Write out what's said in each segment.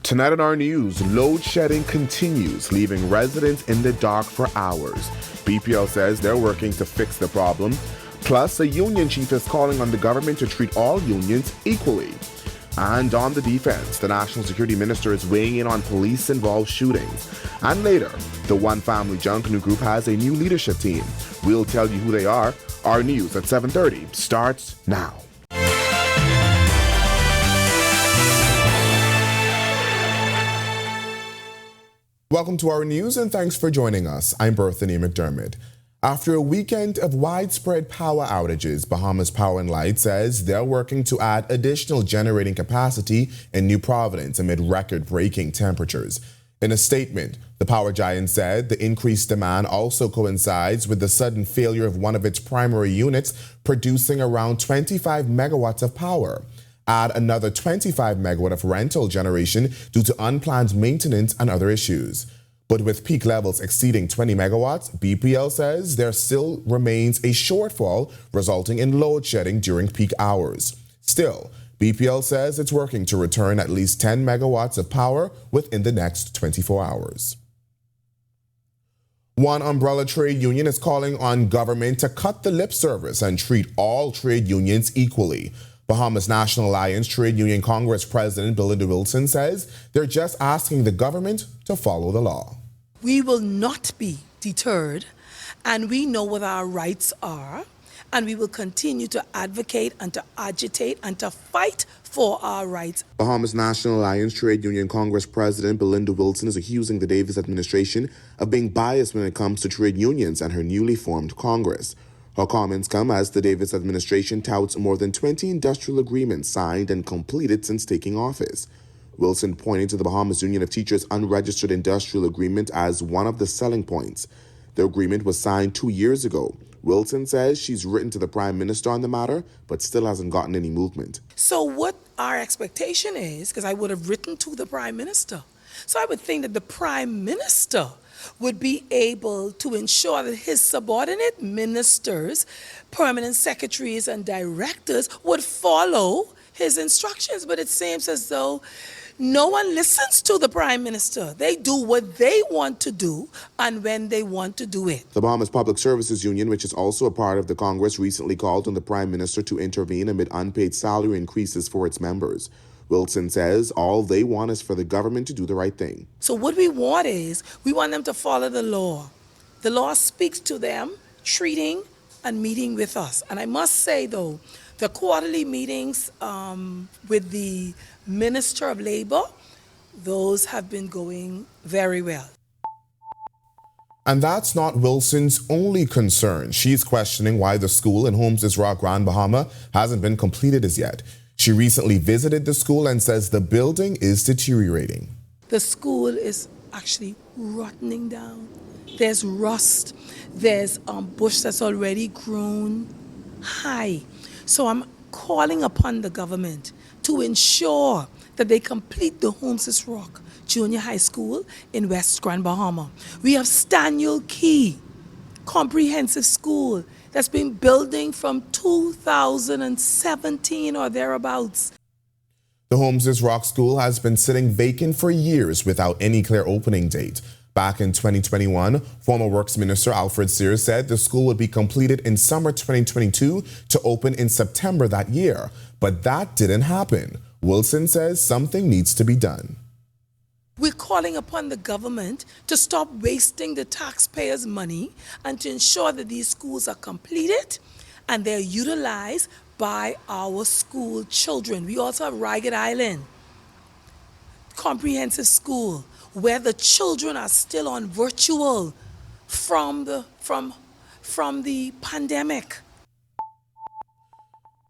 Tonight on our news, load shedding continues, leaving residents in the dark for hours. BPL says they're working to fix the problem. Plus, a union chief is calling on the government to treat all unions equally. And on the defense, the National Security Minister is weighing in on police-involved shootings. And later, the One Family Junkanoo group has a new leadership team. We'll tell you who they are. Our news at 7:30 starts now. Welcome to our news and thanks for joining us. I'm Berthany McDermott. After a weekend of widespread power outages, Bahamas Power and Light says they're working to add additional generating capacity in New Providence amid record-breaking temperatures. In a statement, the power giant said the increased demand also coincides with the sudden failure of one of its primary units, producing around 25 megawatts of power. Add another 25 megawatt of rental generation due to unplanned maintenance and other issues. But with peak levels exceeding 20 megawatts, BPL says there still remains a shortfall, resulting in load shedding during peak hours. Still, BPL says it's working to return at least 10 megawatts of power within the next 24 hours. One umbrella trade union is calling on government to cut the lip service and treat all trade unions equally. Bahamas National Alliance Trade Union Congress President Belinda Wilson says they're just asking the government to follow the law. We will not be deterred, and we know what our rights are, and we will continue to advocate and to agitate and to fight for our rights. Bahamas National Alliance Trade Union Congress President Belinda Wilson is accusing the Davis administration of being biased when it comes to trade unions and her newly formed Congress. Her comments come as the Davis administration touts more than 20 industrial agreements signed and completed since taking office. Wilson pointed to the Bahamas Union of Teachers Unregistered Industrial Agreement as one of the selling points. The agreement was signed 2 years ago. Wilson says she's written to the Prime Minister on the matter, but still hasn't gotten any movement. So what our expectation is, because I would have written to the Prime Minister, so I would think that the Prime Minister would be able to ensure that his subordinate ministers, permanent secretaries and directors would follow his instructions. But it seems as though no one listens to the Prime Minister. They do what they want to do and when they want to do it. The Bahamas Public Services Union, which is also a part of the Congress, recently called on the Prime Minister to intervene amid unpaid salary increases for its members. Wilson says all they want is for the government to do the right thing. So what we want is, we want them to follow the law. The law speaks to them, treating and meeting with us. And I must say, though, the quarterly meetings with the Minister of Labor, those have been going very well. And that's not Wilson's only concern. She's questioning why the school in Holmes' Rock, Grand Bahama hasn't been completed as yet. She recently visited the school and says the building is deteriorating. The school is actually rotting down. There's rust. There's bush that's already grown high. So I'm calling upon the government to ensure that they complete the Holmes' Rock Junior High School in West Grand Bahama. We have Staniel Key Comprehensive School that's been building from 2017 or thereabouts. The Holmes' Rock School has been sitting vacant for years without any clear opening date. Back in 2021, former Works Minister Alfred Sears said the school would be completed in summer 2022 to open in September that year. But that didn't happen. Wilson says something needs to be done. We're calling upon the government to stop wasting the taxpayers' money and to ensure that these schools are completed and they're utilized by our school children. We also have Ragged Island Comprehensive School, where the children are still on virtual from the pandemic.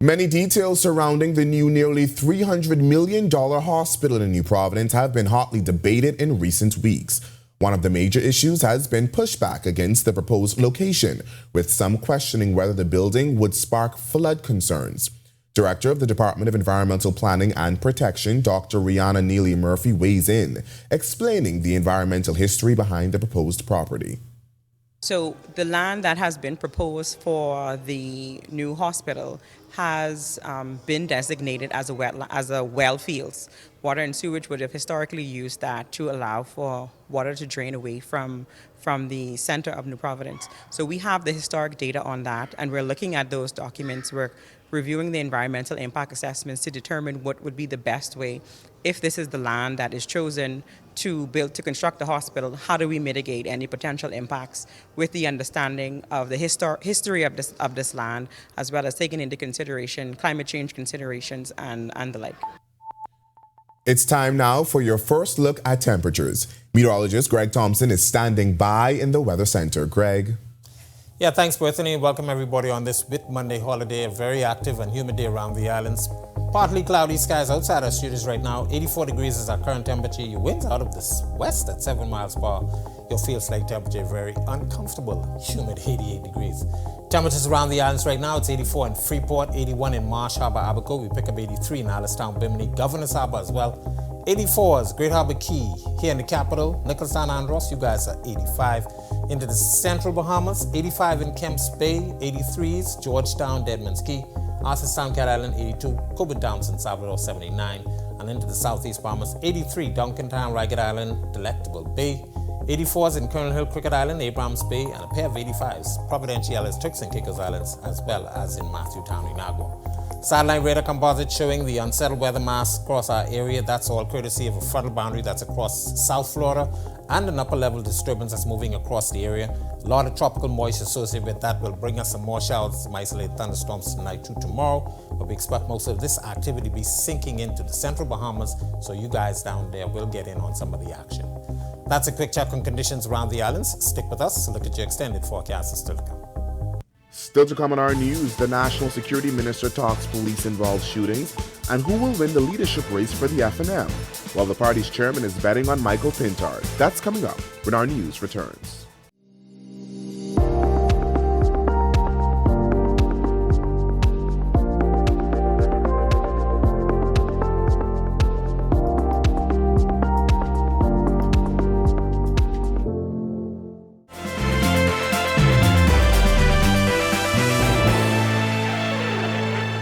Many details surrounding the new nearly $300 million hospital in New Providence have been hotly debated in recent weeks. One of the major issues has been pushback against the proposed location, with some questioning whether the building would spark flood concerns. Director of the Department of Environmental Planning and Protection, Dr. Rihanna Neely Murphy, weighs in, explaining the environmental history behind the proposed property. So the land that has been proposed for the new hospital has been designated as a well fields. Water and sewage would have historically used that to allow for water to drain away from the center of New Providence. So we have the historic data on that, and we're looking at those documents. We're reviewing the environmental impact assessments to determine what would be the best way. If this is the land that is chosen to construct the hospital, how do we mitigate any potential impacts with the understanding of the history of this land, as well as taking into consideration climate change considerations and the like. It's time now for your first look at temperatures. Meteorologist Greg Thompson is standing by in the Weather Center. Greg. Yeah, thanks, Bethany. Welcome everybody on this Whit Monday holiday, a very active and humid day around the islands. Partly cloudy skies outside our studios right now. 84 degrees is our current temperature. Your winds out of the west at 7 miles per hour. Your feel-like temperature very uncomfortable, humid 88 degrees. Temperatures around the islands right now, it's 84 in Freeport, 81 in Marsh Harbor, Abaco. We pick up 83 in Allenstown, Bimini, Governor's Harbor as well. 84 is Great Harbor Key. Here in the capital, Nicholstown, Andros, you guys are 85. Into the central Bahamas, 85 in Kemps Bay, 83s, Georgetown, Deadman's Key, Arthurstown, Cat Island, 82, Coburn Town, San Salvador, 79. And into the southeast Bahamas, 83, Duncantown, Ragged Island, Delectable Bay, 84s in Colonel Hill, Cricket Island, Abrams Bay, and a pair of 85s, Providenciales, Turks and Caicos Islands, as well as in Matthewtown, Inagua. Satellite radar composite showing the unsettled weather mass across our area. That's all courtesy of a frontal boundary that's across South Florida and an upper level disturbance that's moving across the area. A lot of tropical moisture associated with that will bring us some more showers, some isolated thunderstorms tonight to tomorrow. But we expect most of this activity to be sinking into the central Bahamas, so you guys down there will get in on some of the action. That's a quick check on conditions around the islands. Stick with us to look at your extended forecast is still to come. Still to come on our news, the National Security Minister talks police-involved shootings and who will win the leadership race for the FNM, while the party's chairman is betting on Michael Pintard. That's coming up when our news returns.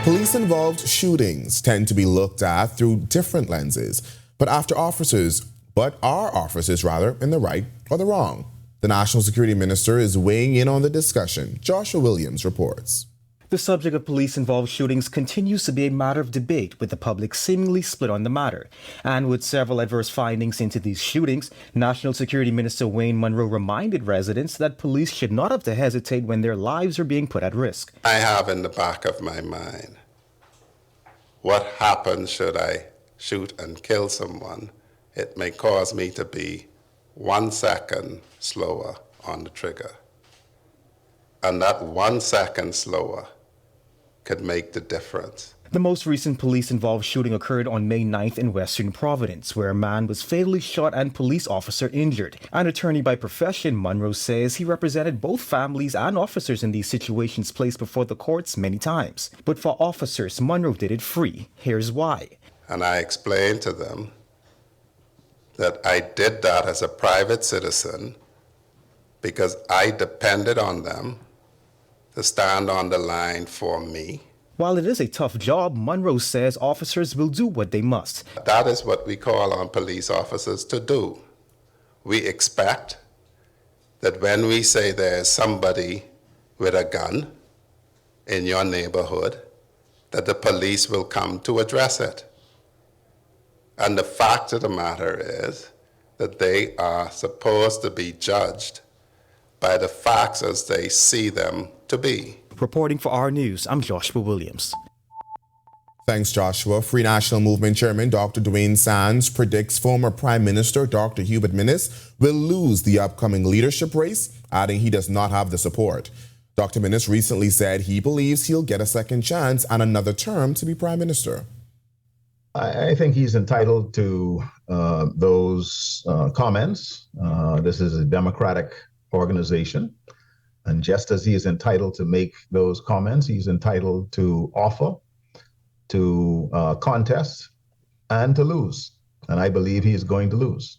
Police-involved shootings tend to be looked at through different lenses, but are officers in the right or the wrong? The National Security Minister is weighing in on the discussion. Joshua Williams reports. The subject of police-involved shootings continues to be a matter of debate, with the public seemingly split on the matter. And with several adverse findings into these shootings, National Security Minister Wayne Munro reminded residents that police should not have to hesitate when their lives are being put at risk. I have in the back of my mind, what happens should I shoot and kill someone? It may cause me to be 1 second slower on the trigger. And that 1 second slower could make the difference. The most recent police-involved shooting occurred on May 9th in Western Providence, where a man was fatally shot and police officer injured. An attorney by profession, Munro says he represented both families and officers in these situations placed before the courts many times. But for officers, Munro did it free. Here's why. And I explained to them that I did that as a private citizen because I depended on them to stand on the line for me. While it is a tough job, Munro says officers will do what they must. That is what we call on police officers to do. We expect that when we say there's somebody with a gun in your neighborhood, that the police will come to address it. And the fact of the matter is that they are supposed to be judged by the facts as they see them to be. Reporting for Our News, I'm Joshua Williams. Thanks, Joshua. Free National Movement Chairman Dr. Dwayne Sands predicts former Prime Minister Dr. Hubert Minnis will lose the upcoming leadership race, adding he does not have the support. Dr. Minnis recently said he believes he'll get a second chance and another term to be Prime Minister. I think he's entitled to those comments. This is a democratic organization. And just as he is entitled to make those comments, he's entitled to offer, to contest, and to lose. And I believe he is going to lose.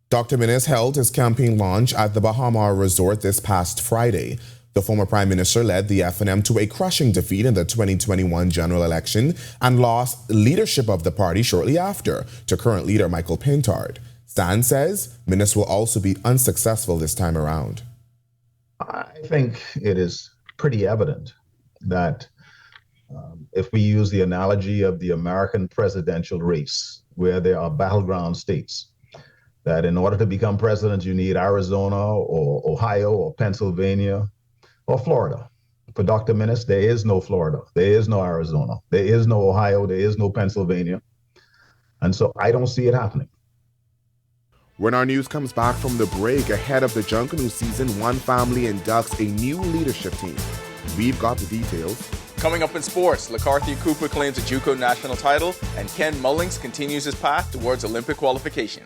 Dr. Minnis held his campaign launch at the Bahamas resort this past Friday. The former prime minister led the FNM to a crushing defeat in the 2021 general election and lost leadership of the party shortly after to current leader Michael Pintard. Stan says Minister will also be unsuccessful this time around. I think it is pretty evident that if we use the analogy of the American presidential race, where there are battleground states, that in order to become president, you need Arizona or Ohio or Pennsylvania or Florida. For Dr. Minnis, there is no Florida, there is no Arizona, there is no Ohio, there is no Pennsylvania. And so I don't see it happening. When our news comes back from the break ahead of the Junkanoo season, one family inducts a new leadership team. We've got the details. Coming up in sports, Lacarthia Cooper claims a JUCO national title, and Ken Mullings continues his path towards Olympic qualification.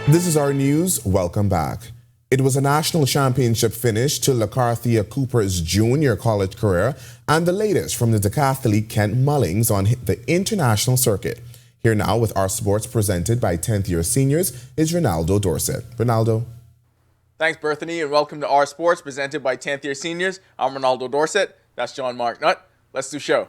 This is our news. Welcome back. It was a national championship finish to Lacarthia Cooper's junior college career and the latest from the decathlete Kent Mullings on the international circuit. Here now with our sports presented by 10th year seniors is Ronaldo Dorset. Ronaldo. Thanks, Berthany, and welcome to Our Sports presented by 10th year seniors. I'm Ronaldo Dorset. That's John Mark Nutt. Let's do show.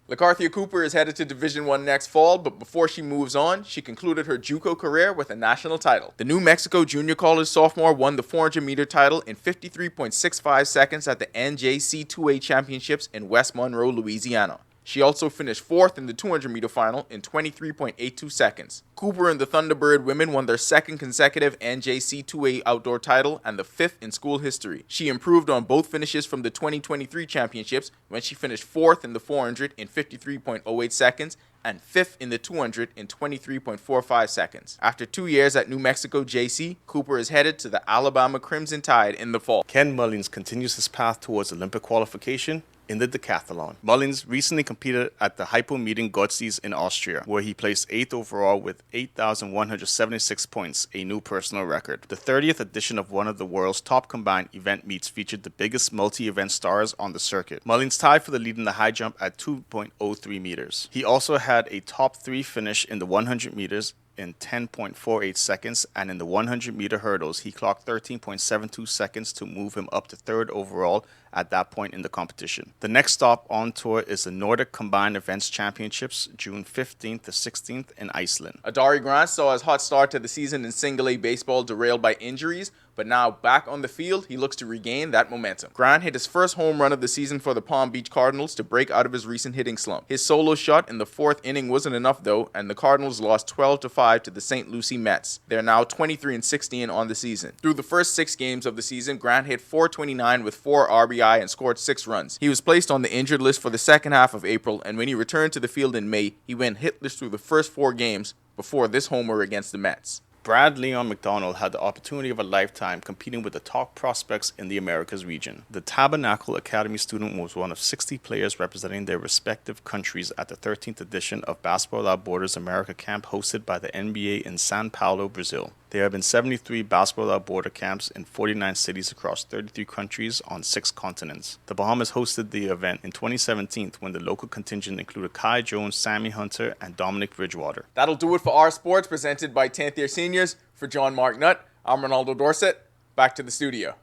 Lacarthia Cooper is headed to Division I next fall, but before she moves on, she concluded her JUCO career with a national title. The New Mexico Junior College sophomore won the 400-meter title in 53.65 seconds at the NJC2A Championships in West Monroe, Louisiana. She also finished fourth in the 200-meter final in 23.82 seconds. Cooper and the Thunderbird women won their second consecutive NJC2A outdoor title and the fifth in school history. She improved on both finishes from the 2023 championships when she finished fourth in the 400 in 53.08 seconds and fifth in the 200 in 23.45 seconds. After 2 years at New Mexico JC, Cooper is headed to the Alabama Crimson Tide in the fall. Ken Mullings continues his path towards Olympic qualification in the decathlon. Mullings recently competed at the Hypomeeting Godsties in Austria, where he placed 8th overall with 8,176 points, a new personal record. The 30th edition of one of the world's top combined event meets featured the biggest multi-event stars on the circuit. Mullings tied for the lead in the high jump at 2.03 meters. He also had a top 3 finish in the 100 meters in 10.48 seconds, and in the 100-meter hurdles, he clocked 13.72 seconds to move him up to 3rd overall at that point in the competition. The next stop on tour is the Nordic Combined Events Championships, June 15th to 16th in Iceland. Adari Grant saw his hot start to the season in single A baseball derailed by injuries, but now back on the field, he looks to regain that momentum. Grant hit his first home run of the season for the Palm Beach Cardinals to break out of his recent hitting slump. His solo shot in the 4th inning wasn't enough though, and the Cardinals lost 12-5 to the St. Lucie Mets. They're now 23-16 on the season. Through the first 6 games of the season, Grant hit .429 with 4 RBI and scored 6 runs. He was placed on the injured list for the second half of April, and when he returned to the field in May, he went hitless through the first 4 games before this homer against the Mets. Brad Leon McDonald had the opportunity of a lifetime competing with the top prospects in the Americas region. The Tabernacle Academy student was one of 60 players representing their respective countries at the 13th edition of Basketball Without Borders America Camp hosted by the NBA in São Paulo, Brazil. There have been 73 Basketball Without Borders camps in 49 cities across 33 countries on 6 continents. The Bahamas hosted the event in 2017 when the local contingent included Kai Jones, Sammy Hunter, and Dominic Bridgewater. That'll do it for Our Sports presented by 10th year seniors. For John Mark Nutt, I'm Ronaldo Dorset. Back to the studio.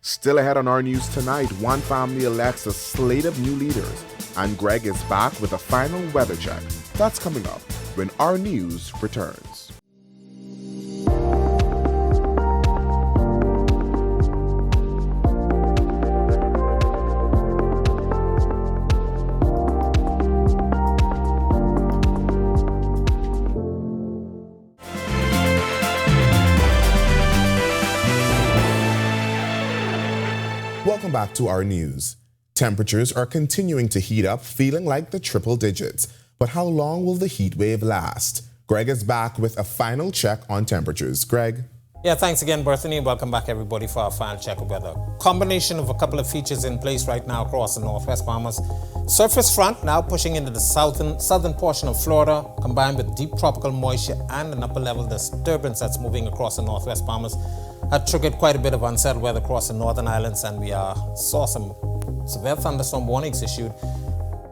Still ahead on our news tonight, one family elects a slate of new leaders, and Greg is back with a final weather check. That's coming up when Our News returns. Welcome back to Our News. Temperatures are continuing to heat up, feeling like the triple digits. But how long will the heat wave last? Greg is back with a final check on temperatures. Greg? Yeah, thanks again, Berthany. Welcome back, everybody, for our final check of weather. Combination of a couple of features in place right now across the northwest Bahamas. Surface front now pushing into the southern portion of Florida, combined with deep tropical moisture and an upper level disturbance that's moving across the northwest Bahamas, had triggered quite a bit of unsettled weather across the northern islands, and we saw some severe thunderstorm warnings issued.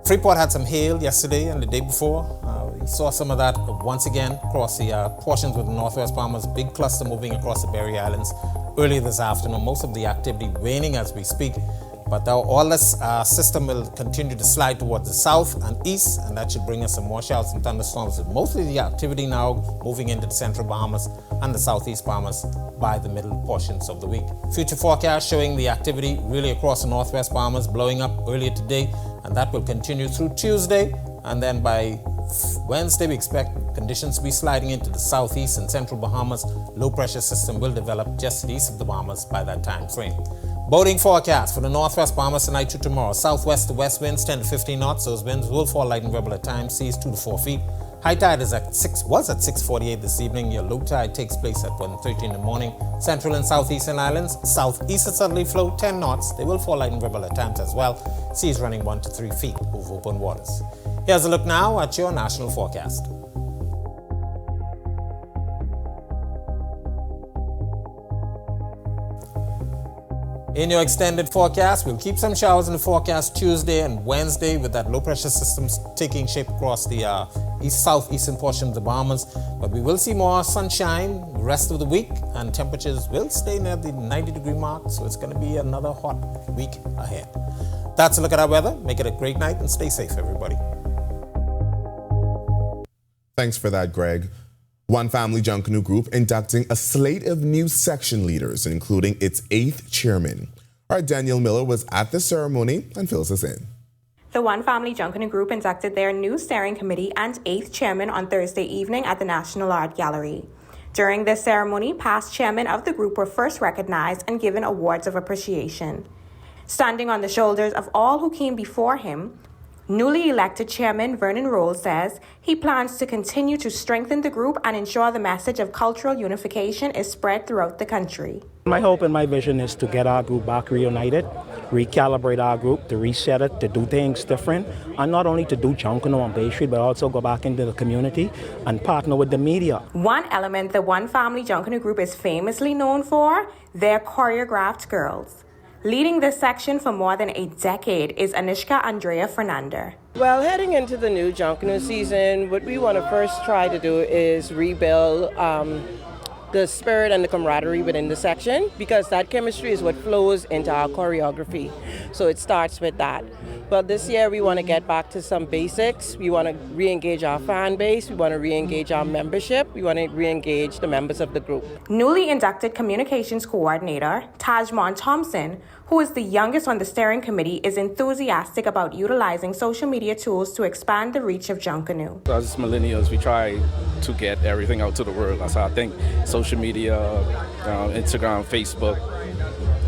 Freeport had some hail yesterday and the day before. We saw some of that once again across the portions of the northwest Bahamas. Big cluster moving across the Berry Islands earlier this afternoon. Most of the activity waning as we speak. But all this system will continue to slide towards the south and east, and that should bring us some more showers and thunderstorms. Mostly the activity now moving into the central Bahamas and the southeast Bahamas by the middle portions of the week. Future forecast showing the activity really across the northwest Bahamas blowing up earlier today, and that will continue through Tuesday, and then by Wednesday we expect conditions to be sliding into the southeast and central Bahamas. Low pressure system will develop just east of the Bahamas by that time frame. Boating forecast for the northwest Bahamas tonight to tomorrow. Southwest to west winds 10 to 15 knots. Those winds will fall light and rebel at times. Seas 2 to 4 feet. High tide was at 6:48 this evening. Your low tide takes place at 1:30 in the morning. Central and southeastern islands, southeast southerly flow 10 knots. They will fall light and rebel at times as well. Seas running 1 to 3 feet over open waters. Here's a look now at your national forecast. In your extended forecast, we'll keep some showers in the forecast Tuesday and Wednesday with that low pressure system taking shape across the southeastern portion of the Bahamas. But we will see more sunshine the rest of the week, and temperatures will stay near the 90-degree mark, so it's going to be another hot week ahead. That's a look at our weather. Make it a great night and stay safe, everybody. Thanks for that, Greg. One Family Junkanoo Group inducting a slate of new section leaders, including its 8th chairman. Our Danielle Miller was at the ceremony and fills us in. The One Family Junkanoo Group inducted their new steering committee and 8th chairman on Thursday evening at the National Art Gallery. During this ceremony, past chairmen of the group were first recognized and given awards of appreciation. Standing on the shoulders of all who came before him, newly elected chairman Vernon Roll says he plans to continue to strengthen the group and ensure the message of cultural unification is spread throughout the country. My hope and my vision is to get our group back reunited, recalibrate our group, to reset it, to do things different, and not only to do Junkanoo on Bay Street, but also go back into the community and partner with the media. One element the One Family Junkanoo Group is famously known for, their choreographed girls. Leading this section for more than a decade is Anishka Andrea Fernander. Well, heading into the new Junkanoo season, what we want to first try to do is rebuild the spirit and the camaraderie within the section, because that chemistry is what flows into our choreography. So it starts with that. But this year we want to get back to some basics. We want to re-engage our fan base. We want to re-engage our membership. We want to re-engage the members of the group. Newly inducted communications coordinator Tajmon Thompson, who is the youngest on the steering committee, is enthusiastic about utilizing social media tools to expand the reach of Junkanoo. As millennials, we try to get everything out to the world. That's how I think social media, Instagram, Facebook,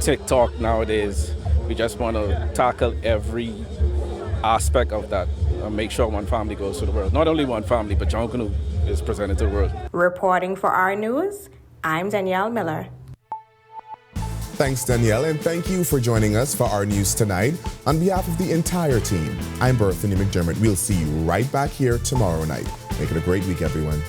TikTok nowadays, we just want to tackle every aspect of that and make sure One Family goes to the world. Not only One Family, but Junkanoo is presented to the world. Reporting for Our News, I'm Danielle Miller. Thanks, Danielle, and thank you for joining us for our news tonight. On behalf of the entire team, I'm Berthany McDermott. We'll see you right back here tomorrow night. Make it a great week, everyone.